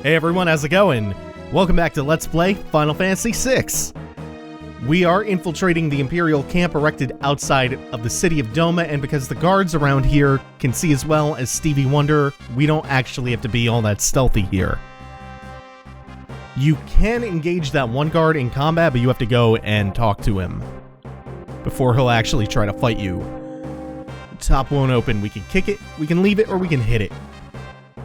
Hey everyone, how's it going? Welcome back to Let's Play Final Fantasy VI. We are infiltrating the Imperial camp erected outside of the city of Doma, and because the guards around here can see as well as Stevie Wonder, we don't actually have to be all that stealthy here. You can engage that one guard in combat, but you have to go and talk to him before he'll actually try to fight you. Top won't open. We can kick it, we can leave it, or we can hit it.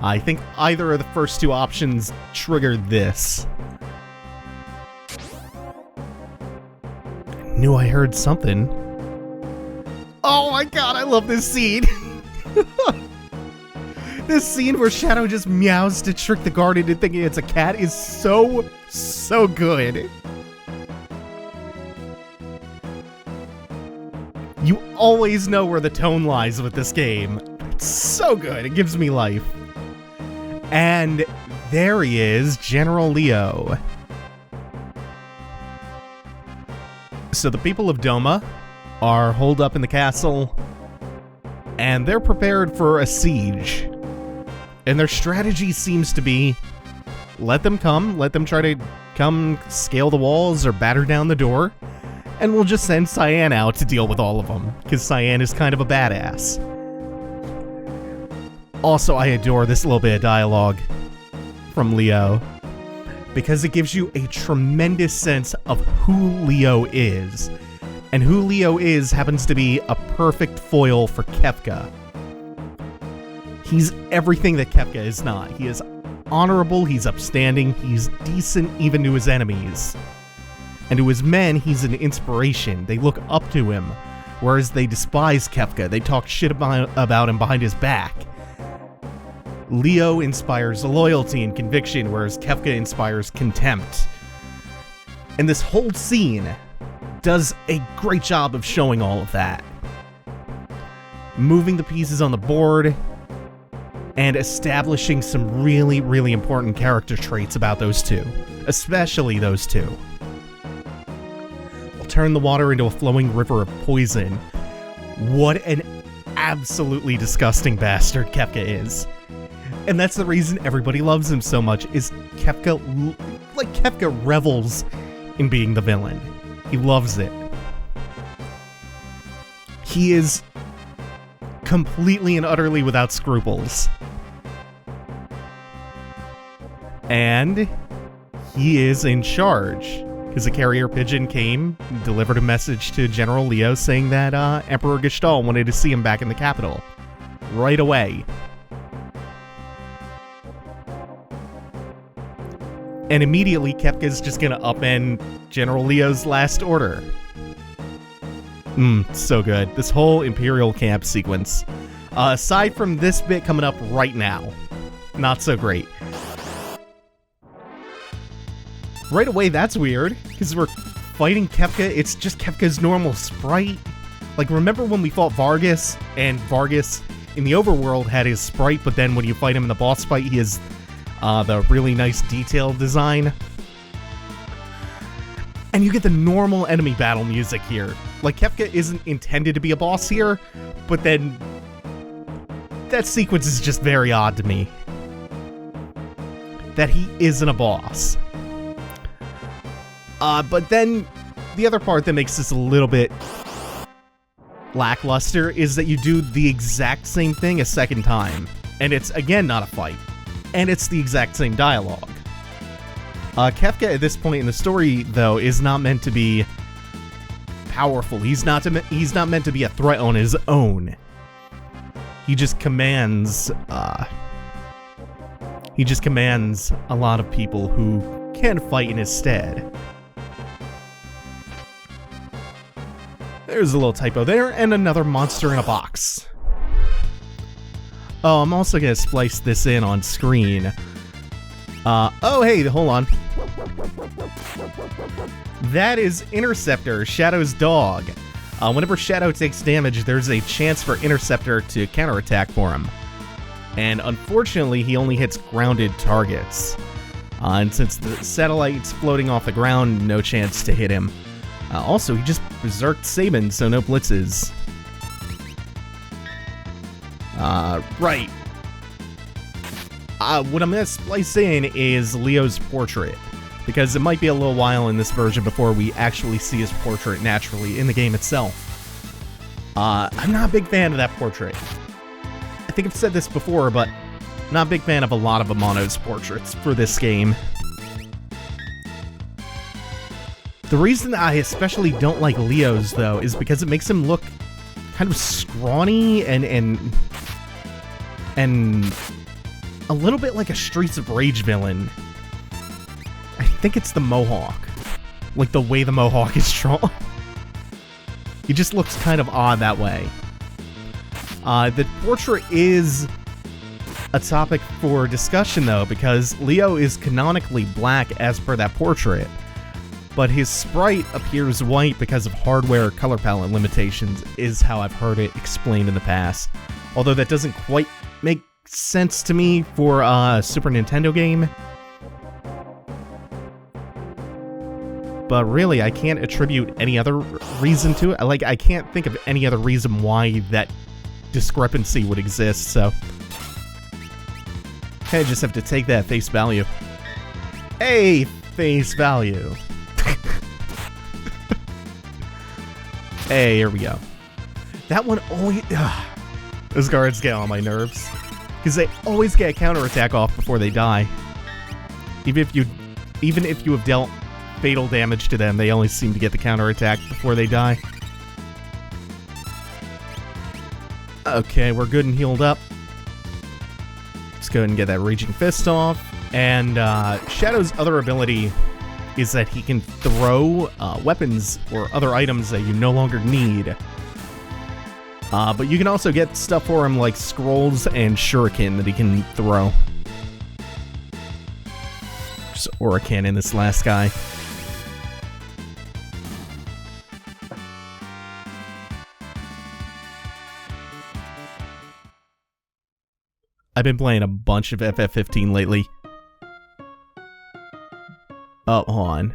I think either of the first two options trigger this. I knew I heard something. Oh my god, I love this scene! This scene where Shadow just meows to trick the guard into thinking it's a cat is so good. You always know where the tone lies with this game. It's so good, it gives me life. And there he is, General Leo. So the people of Doma are holed up in the castle, and they're prepared for a siege. And their strategy seems to be, let them try to come scale the walls or batter down the door, and we'll just send Cyan out to deal with all of them, because Cyan is kind of a badass. Also, I adore this little bit of dialogue from Leo, because it gives you a tremendous sense of who Leo is. And who Leo is happens to be a perfect foil for Kefka. He's everything that Kefka is not. He is honorable, he's upstanding, he's decent even to his enemies. And to his men, he's an inspiration. They look up to him, whereas they despise Kefka. They talk shit about him behind his back. Leo inspires loyalty and conviction, whereas Kefka inspires contempt. And this whole scene does a great job of showing all of that. Moving the pieces on the board, and establishing some really important character traits about those two. Especially those two. We'll turn the water into a flowing river of poison. What an absolutely disgusting bastard Kefka is. And that's the reason everybody loves him so much, is Kefka revels in being the villain. He loves it. He is completely and utterly without scruples. And he is in charge, because a carrier pigeon came, delivered a message to General Leo saying that Emperor Gestahl wanted to see him back in the capital. Right away. And immediately, Kefka's just gonna upend General Leo's last order. So good. This whole Imperial camp sequence. Aside from this bit coming up right now, not so great. Right away, that's weird, because we're fighting Kefka, it's just Kefka's normal sprite. Like, remember when we fought Vargas, and Vargas in the overworld had his sprite, but then when you fight him in the boss fight, he has the really nice detailed design. And you get the normal enemy battle music here. Like, Kefka isn't intended to be a boss here, but then that sequence is just very odd to me. That he isn't a boss. But then the other part that makes this a little bit lackluster is that you do the exact same thing a second time. And it's, again, not a fight. And it's the exact same dialogue. Kefka at this point in the story, though, is not meant to be powerful. He's not meant to be a threat on his own. He just commands a lot of people who can fight in his stead. There's a little typo there, and another monster in a box. Oh, I'm also gonna splice this in on screen. Oh hey, hold on. That is Interceptor, Shadow's dog. Whenever Shadow takes damage, there's a chance for Interceptor to counterattack for him. And unfortunately, he only hits grounded targets. And since the satellite's floating off the ground, no chance to hit him. Also, he just berserked Sabin, so no blitzes. Right. what I'm going to splice in is Leo's portrait, because it might be a little while in this version before we actually see his portrait naturally in the game itself. I'm not a big fan of that portrait. I think I've said this before, but not a big fan of a lot of Amano's portraits for this game. The reason I especially don't like Leo's, though, is because it makes him look kind of scrawny and a little bit like a Streets of Rage villain. I think it's the mohawk. Like the way the mohawk is drawn. He just looks kind of odd that way. The portrait is a topic for discussion, though, because Leo is canonically black as per that portrait, but his sprite appears white because of hardware color palette limitations, is how I've heard it explained in the past. Although that doesn't quite make sense to me for a Super Nintendo game. But really, I can't attribute any other reason to it. Like, I can't think of any other reason why that discrepancy would exist, so I just have to take that face value. Hey, face value. Hey, here we go. That one always... those guards get on my nerves, because they always get a counterattack off before they die. Even if you have dealt fatal damage to them, they only seem to get the counterattack before they die. Okay, we're good and healed up. Let's go ahead and get that Raging Fist off. And Shadow's other ability is that he can throw weapons or other items that you no longer need. But you can also get stuff for him like scrolls and shuriken that he can throw. Just aura cannon this last guy. I've been playing a bunch of FF15 lately. Oh, hold on.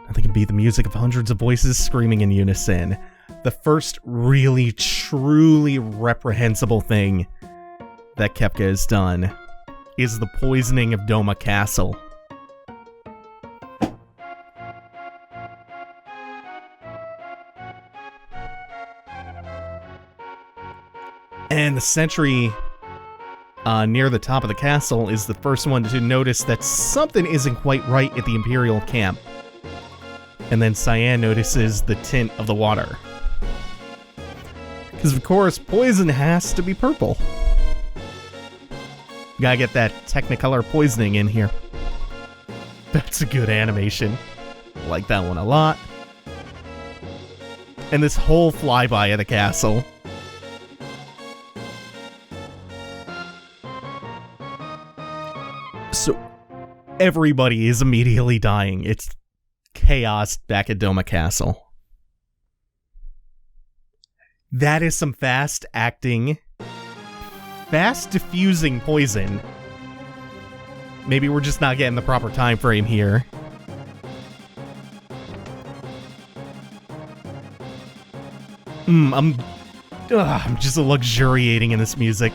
Nothing can beat the music of hundreds of voices screaming in unison. The first really, truly reprehensible thing that Kefka has done is the poisoning of Doma Castle. And the sentry near the top of the castle is the first one to notice that something isn't quite right at the Imperial camp. And then Cyan notices the tint of the water. Because of course, poison has to be purple. Gotta get that Technicolor poisoning in here. That's a good animation. I like that one a lot. And this whole flyby of the castle. So everybody is immediately dying. It's chaos back at Doma Castle. That is some fast acting, fast diffusing poison. Maybe we're just not getting the proper time frame here. I'm just luxuriating in this music.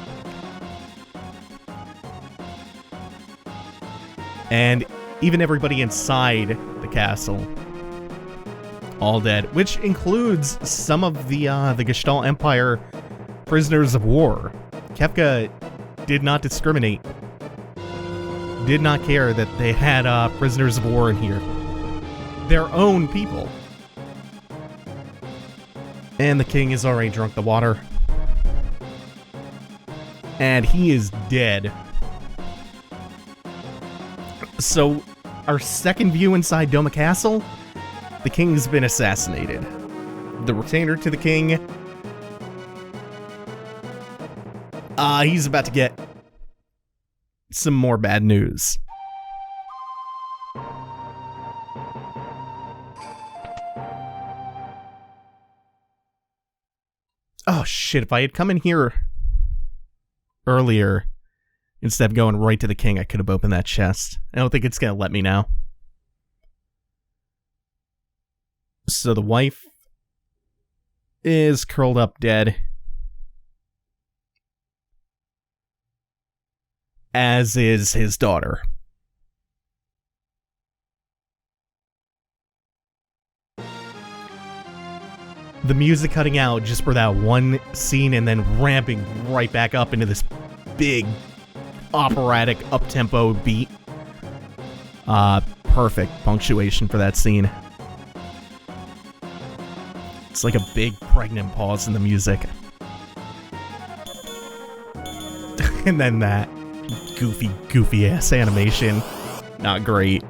And even everybody inside the castle, all dead, which includes some of the Gestalt Empire prisoners of war. Kefka did not discriminate, did not care that they had prisoners of war in here. Their own people. And the king has already drunk the water. And he is dead. So, our second view inside Doma Castle, the king's been assassinated. The retainer to the king, he's about to get some more bad news. Oh shit, if I had come in here earlier, instead of going right to the king, I could have opened that chest. I don't think it's going to let me now. So the wife is curled up dead. as is his daughter. The music cutting out just for that one scene and then ramping right back up into this big operatic up-tempo beat. Perfect punctuation for that scene. It's like a big pregnant pause in the music. And then that goofy ass animation. Not great.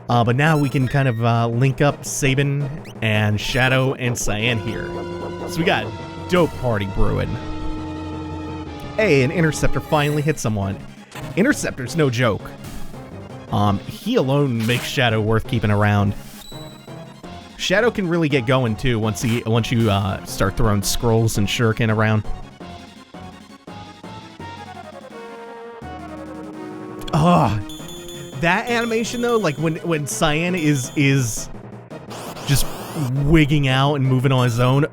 But now we can kind of link up Sabin and Shadow and Cyan here. So we got dope party brewing. Hey, an interceptor finally hit someone. Interceptor's no joke. He alone makes Shadow worth keeping around. Shadow can really get going too once you start throwing scrolls and shuriken around. That animation though, like when Cyan is just wigging out and moving on his own,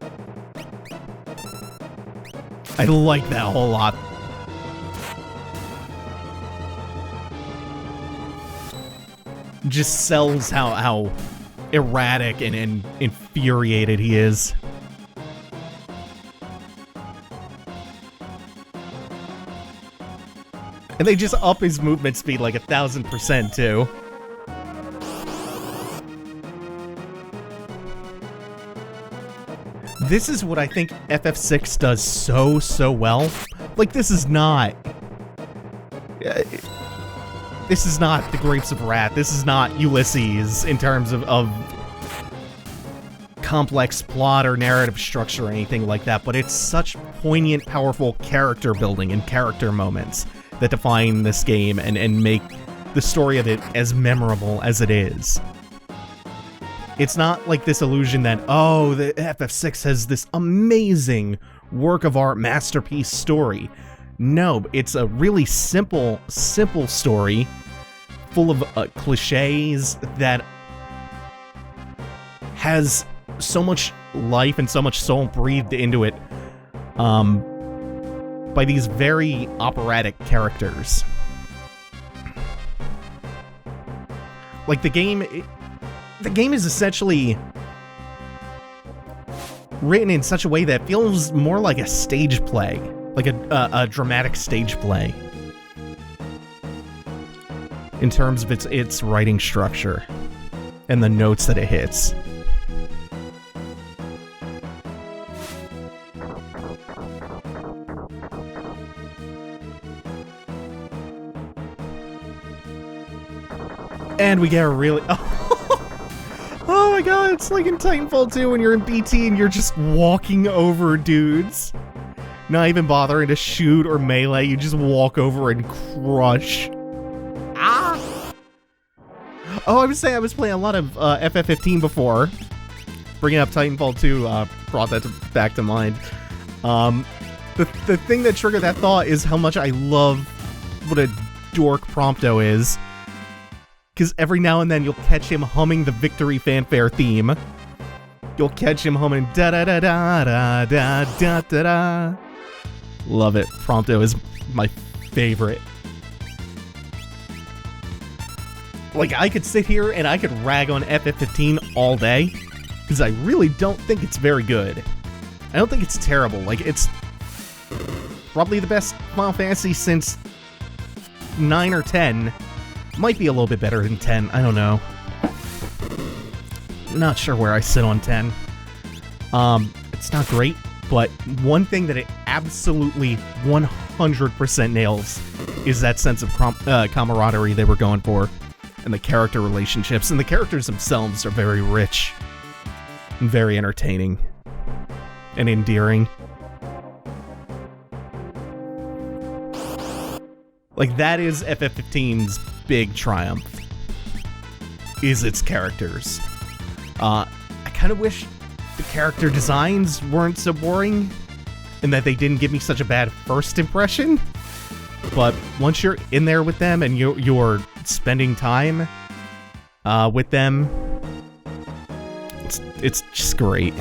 I like that a whole lot. Just sells how erratic and infuriated he is. And they just up his movement speed like 1,000% too. This is what I think FF6 does so well. Like, this is not the Grapes of Wrath. This is not Ulysses in terms of complex plot or narrative structure or anything like that, but it's such poignant, powerful character building and character moments that define this game and make the story of it as memorable as it is. It's not like this illusion that, oh, the FF6 has this amazing work of art masterpiece story. No, it's a really simple story full of cliches that has so much life and so much soul breathed into it by these very operatic characters. Like, the game is essentially written in such a way that feels more like a stage play, like a dramatic stage play, in terms of its writing structure and the notes that it hits. And we get a really... Oh my god, it's like in Titanfall 2 when you're in BT and you're just walking over dudes. Not even bothering to shoot or melee, you just walk over and crush. Ah! Oh, I was saying I was playing a lot of FF15 before. Bringing up Titanfall 2 brought that back to mind. The thing that triggered that thought is how much I love what a dork Prompto is. Because every now and then you'll catch him humming the victory fanfare theme. You'll catch him humming da da da da da da da da da. Love it. Prompto is my favorite. Like, I could sit here and I could rag on FF15 all day, because I really don't think it's very good. I don't think it's terrible. Like, it's probably the best Final Fantasy since 9 or 10. Might be a little bit better than 10, I don't know. Not sure where I sit on 10. It's not great, but one thing that it absolutely 100% nails is that sense of camaraderie they were going for, and the character relationships, and the characters themselves are very rich, and very entertaining, and endearing. Like, that is FF15's big triumph, is its characters. I kind of wish the character designs weren't so boring, and that they didn't give me such a bad first impression. But once you're in there with them and you're spending time with them, it's just great.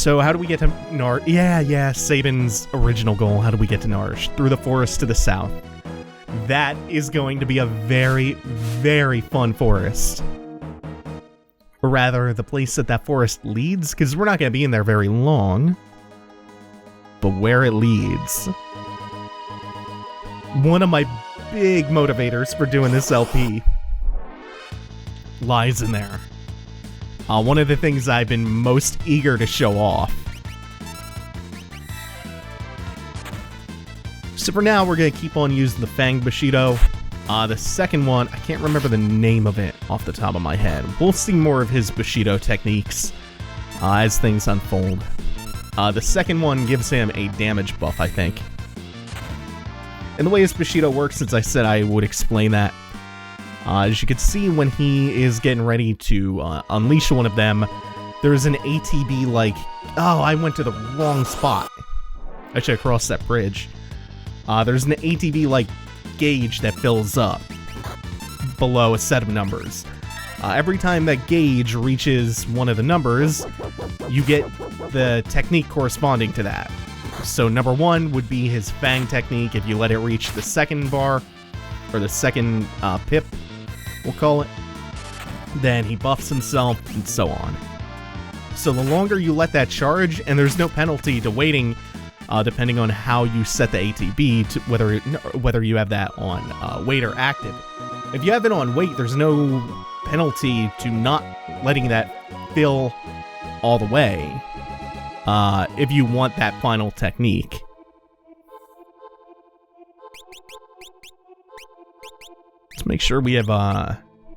So how do we get to Nar? Yeah, Sabin's original goal. How do we get to Narsh? Through the forest to the south. That is going to be a very, very fun forest. Or rather, the place that forest leads, because we're not going to be in there very long. But where it leads. One of my big motivators for doing this LP lies in there. One of the things I've been most eager to show off. So for now, we're going to keep on using the Fang Bushido. The second one, I can't remember the name of it off the top of my head. We'll see more of his Bushido techniques as things unfold. The second one gives him a damage buff, I think. And the way his Bushido works, since I said I would explain that, as you can see when he is getting ready to unleash one of them, there's an ATB like, oh, I went to the wrong spot. I should have crossed that bridge. There's an ATB like gauge that fills up below a set of numbers. Every time that gauge reaches one of the numbers, you get the technique corresponding to that. So number 1 would be his Fang technique. If you let it reach the second bar, or the second pip, we'll call it, then he buffs himself, and so on. So the longer you let that charge, and there's no penalty to waiting, depending on how you set the ATB, to whether you have that on wait or active. If you have it on wait, there's no penalty to not letting that fill all the way, if you want that final technique. Let's make sure we have,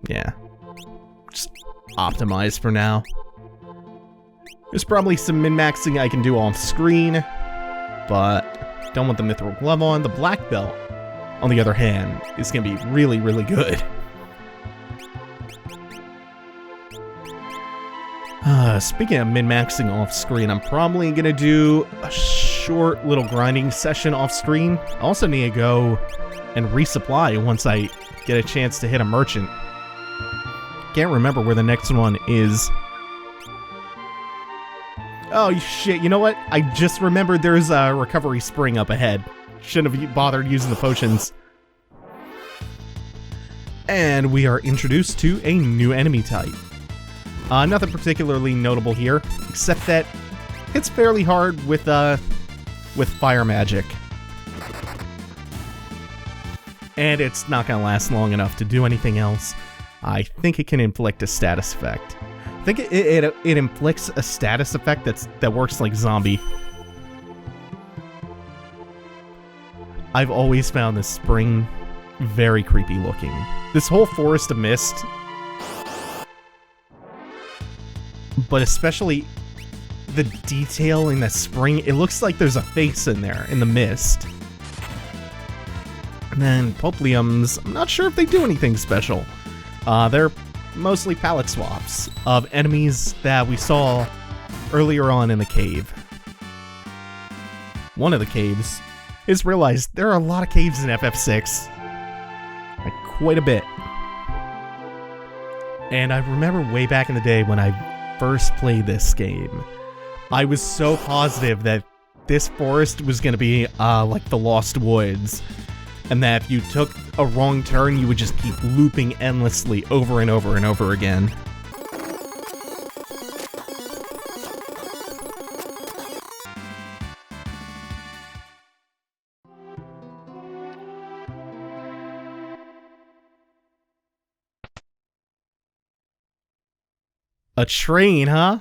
yeah, just optimized for now. There's probably some min-maxing I can do off screen, but don't want the Mithril Glove on. The Black Belt, on the other hand, is going to be really, really good. Speaking of min-maxing off screen, I'm probably going to do a short little grinding session off screen. I also need to go and resupply once I get a chance to hit a merchant. Can't remember where the next one is. Oh shit, you know what? I just remembered there's a recovery spring up ahead. Shouldn't have bothered using the potions. And we are introduced to a new enemy type. Nothing particularly notable here, except that it's fairly hard with fire magic. And it's not going to last long enough to do anything else. I think it can inflict a status effect. I think it inflicts a status effect that works like zombie. I've always found this spring very creepy looking. This whole Forest of Mist, but especially the detail in the spring, it looks like there's a face in there in the mist. And then Popliums, I'm not sure if they do anything special. They're mostly palette swaps of enemies that we saw earlier on in the cave. One of the caves is realized there are a lot of caves in FF6. Like, quite a bit. And I remember way back in the day when I first played this game, I was so positive that this forest was going to be like the Lost Woods, and that if you took a wrong turn, you would just keep looping endlessly over and over and over again. A train, huh?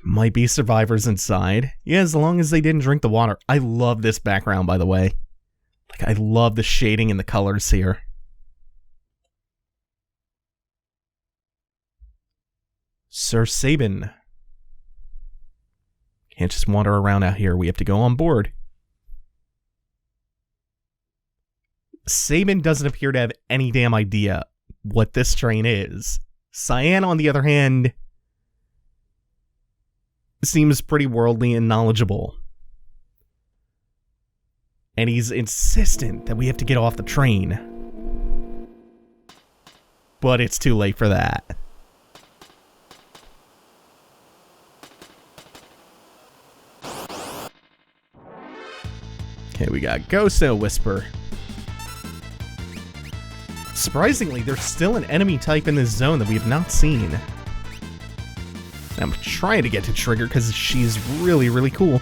Might be survivors inside. Yeah, as long as they didn't drink the water. I love this background, by the way. Like, I love the shading and the colors here. Sir Sabin. Can't just wander around out here. We have to go on board. Sabin doesn't appear to have any damn idea what this train is. Cyan, on the other hand, seems pretty worldly and knowledgeable. And he's insistent that we have to get off the train. But it's too late for that. Okay, we got Ghost and a Whisper. Surprisingly, there's still an enemy type in this zone that we have not seen. I'm trying to get to Trigger because she's really, really cool.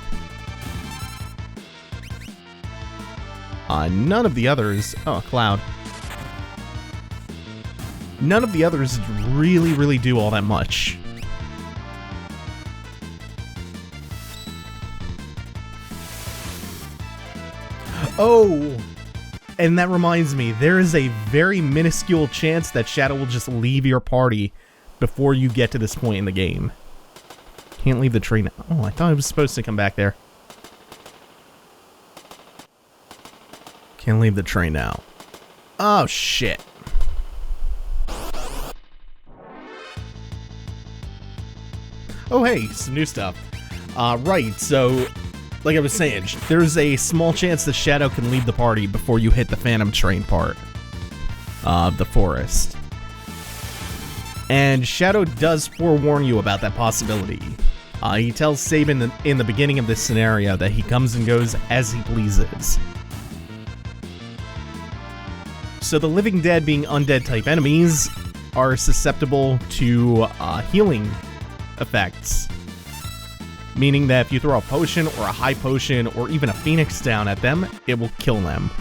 None of the others... Oh, Cloud. None of the others really, really do all that much. Oh! And that reminds me, there is a very minuscule chance that Shadow will just leave your party before you get to this point in the game. Can't leave the train. Oh, I thought I was supposed to come back there. Can't leave the train now. Oh, shit. Oh, hey, some new stuff. Right, so... Like I was saying, there's a small chance that Shadow can leave the party before you hit the Phantom Train part of the forest. And Shadow does forewarn you about that possibility. He tells Sabin in the beginning of this scenario that he comes and goes as he pleases. So the living dead, being undead type enemies, are susceptible to healing effects. Meaning that if you throw a potion or a high potion or even a phoenix down at them, it will kill them.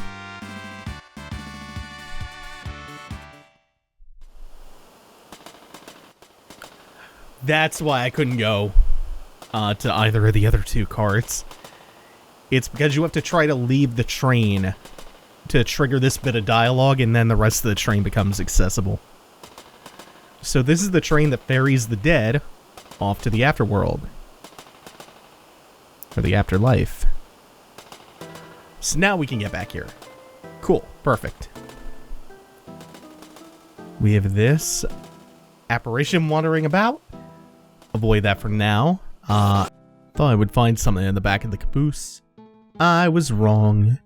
That's why I couldn't go to either of the other two carts. It's because you have to try to leave the train to trigger this bit of dialogue, and then the rest of the train becomes accessible. So this is the train that ferries the dead off to the afterworld. Or the afterlife. So now we can get back here. Cool. Perfect. We have this apparition wandering about. Avoid that for now. Thought I would find something in the back of the caboose. I was wrong.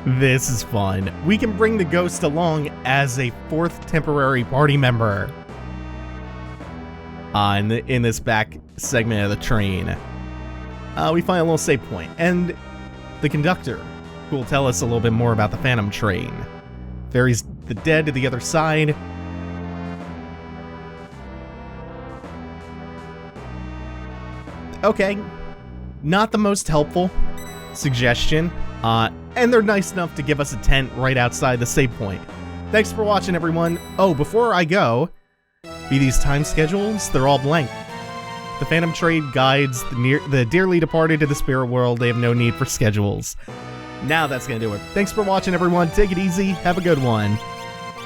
This is fun. We can bring the ghost along as a fourth temporary party member. In this back segment of the train. We find a little save point, and the conductor, who will tell us a little bit more about the Phantom Train. Ferries the dead to the other side. Okay, not the most helpful suggestion, and they're nice enough to give us a tent right outside the save point. Thanks for watching, everyone. Oh, before I go, these time schedules, they're all blank. The Phantom Train guides the dearly departed to the spirit world. They have no need for schedules. Now that's going to do it. Thanks for watching, everyone. Take it easy. Have a good one.